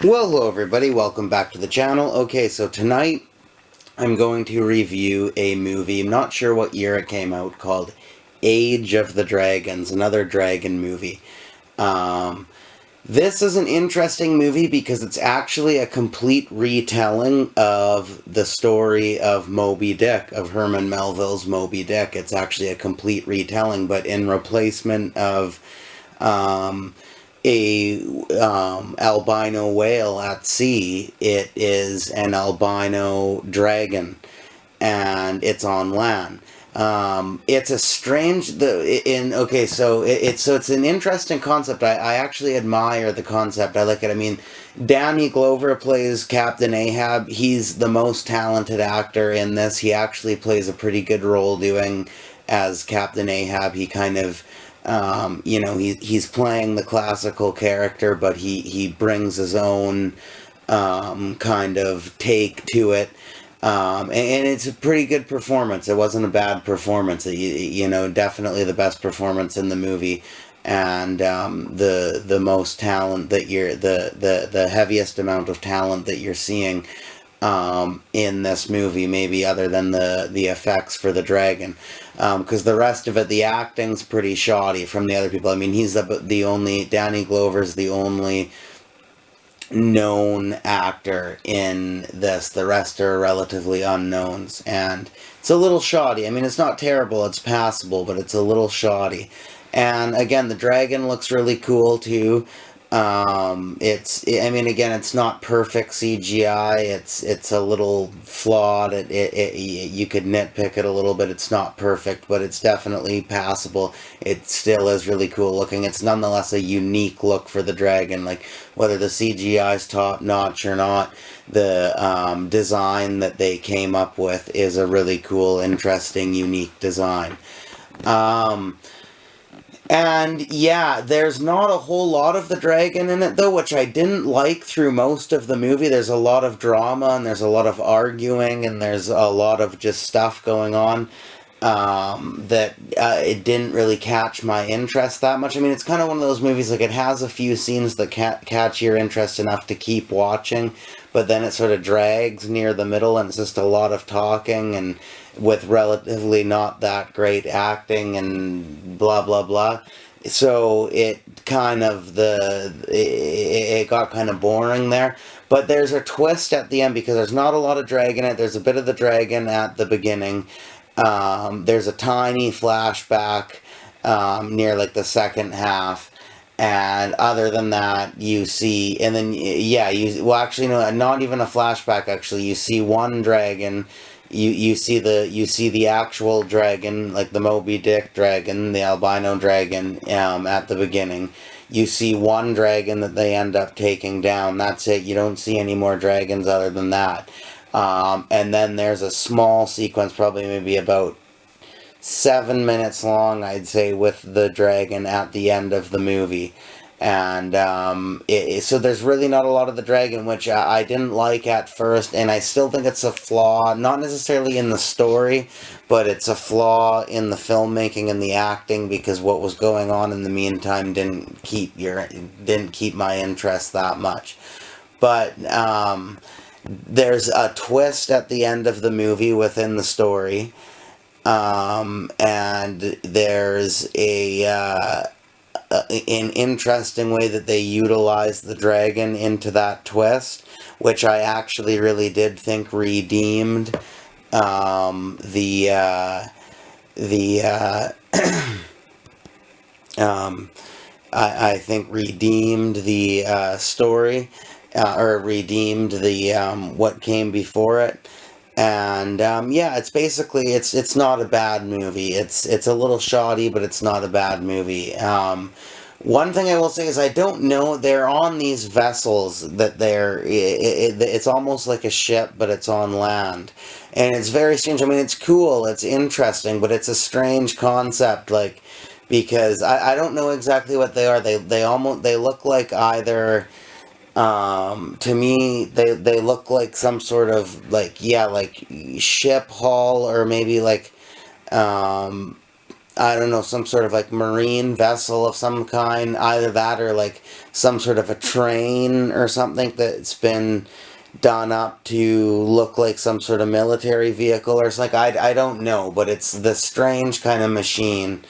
Well, hello everybody, welcome back to the channel. Okay, so tonight I'm going to review a movie, I'm not sure what year it came out, called Age of the Dragons, another dragon movie. This is an interesting movie because it's actually a complete retelling of the story of Moby Dick, of Herman Melville's Moby Dick. It's actually a complete retelling, but in replacement of a albino whale at sea, it is an albino dragon, and it's on land. It's a strange it's an interesting concept. I actually admire the concept. I like it. I mean, Danny Glover plays Captain Ahab. He's the most talented actor in this. He actually plays a pretty good role doing as Captain Ahab. He kind of he's playing the classical character, but he brings his own kind of take to it. And it's a pretty good performance. It wasn't a bad performance. Definitely the best performance in the movie, and the most talent that the heaviest amount of talent that you're seeing in this movie, maybe other than the effects for the dragon, because the rest of it, the acting's pretty shoddy from the other people. I mean, he's the only Danny Glover's the only known actor in this. The rest are relatively unknowns, and it's a little shoddy. I mean, it's not terrible, it's passable, but it's a little shoddy. And again, the dragon looks really cool too. It's not perfect CGI. It's a little flawed. You could nitpick it a little bit. It's not perfect, but it's definitely passable. It still is really cool looking. It's nonetheless a unique look for the dragon. Like, whether the CGI is top notch or not, the design that they came up with is a really cool, interesting, unique design. And yeah, there's not a whole lot of the dragon in it, though, which I didn't like through most of the movie. There's a lot of drama, and there's a lot of arguing, and there's a lot of just stuff going on that it didn't really catch my interest that much. I mean, it's kind of one of those movies, like, it has a few scenes that catch your interest enough to keep watching, but then it sort of drags near the middle, and it's just a lot of talking, and with relatively not that great acting and blah blah blah. So it got kind of boring there. But there's a twist at the end, because there's not a lot of dragon in it. There's a bit of the dragon at the beginning. There's a tiny flashback near like the second half. And other than that, you see, and then, actually, no, not even a flashback, actually. You see one dragon. You see the actual dragon, like the Moby Dick dragon, the albino dragon, at the beginning. You see one dragon that they end up taking down. That's it. You don't see any more dragons other than that. And then there's a small sequence, probably maybe about 7 minutes long, I'd say, with the dragon at the end of the movie. And so there's really not a lot of the dragon, which I didn't like at first, and I still think it's a flaw, not necessarily in the story, but it's a flaw in the filmmaking and the acting, because what was going on in the meantime didn't keep my interest that much. But there's a twist at the end of the movie within the story, and there's an interesting way that they utilize the dragon into that twist, which I actually really did think redeemed I think redeemed the story, or redeemed the what came before it. And it's basically, it's not a bad movie. It's a little shoddy, but it's not a bad movie. One thing I will say is, I don't know, they're on these vessels that it's almost like a ship, but it's on land. And it's very strange. I mean, it's cool, it's interesting, but it's a strange concept, like, because I don't know exactly what they are. They look like either, to me, they look like some sort of, like, like ship hull, or maybe like I don't know, some sort of like marine vessel of some kind, either that or like some sort of a train or something that's been done up to look like some sort of military vehicle or something. I don't know, but it's this strange kind of machine.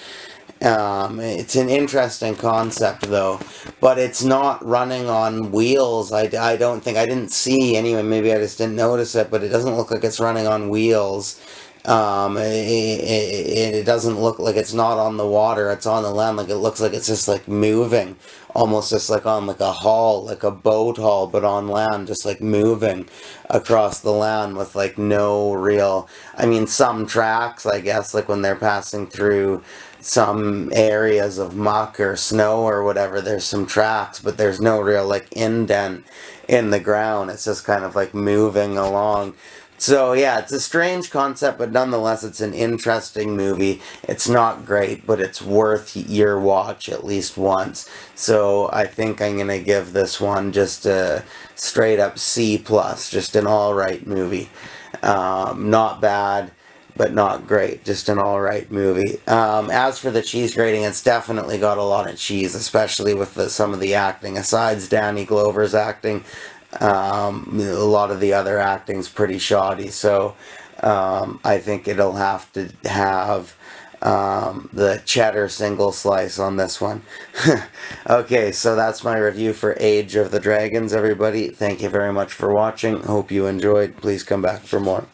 It's an interesting concept though, but it's not running on wheels. I don't think, I didn't see anyway, maybe I just didn't notice it, but it doesn't look like it's running on wheels. It doesn't look like it's not on the water, it's on the land. Like it looks like it's just like moving, almost just like on like a hull, like a boat hull, but on land, just like moving across the land with like no real, I mean, some tracks, I guess, like when they're passing through some areas of muck or snow or whatever, there's some tracks, but there's no real like indent in the ground. It's just kind of like moving along. So yeah, it's a strange concept, but nonetheless, it's an interesting movie. It's not great, but it's worth your watch at least once. So I think I'm gonna give this one just a straight up C plus, just an all right movie. Not bad, but not great. Just an all right movie. As for the cheese grating, it's definitely got a lot of cheese, especially with some of the acting. Aside Danny Glover's acting, a lot of the other acting's pretty shoddy. So I think it'll have to have the cheddar single slice on this one. Okay, so that's my review for Age of the Dragons, everybody. Thank you very much for watching. Hope you enjoyed. Please come back for more.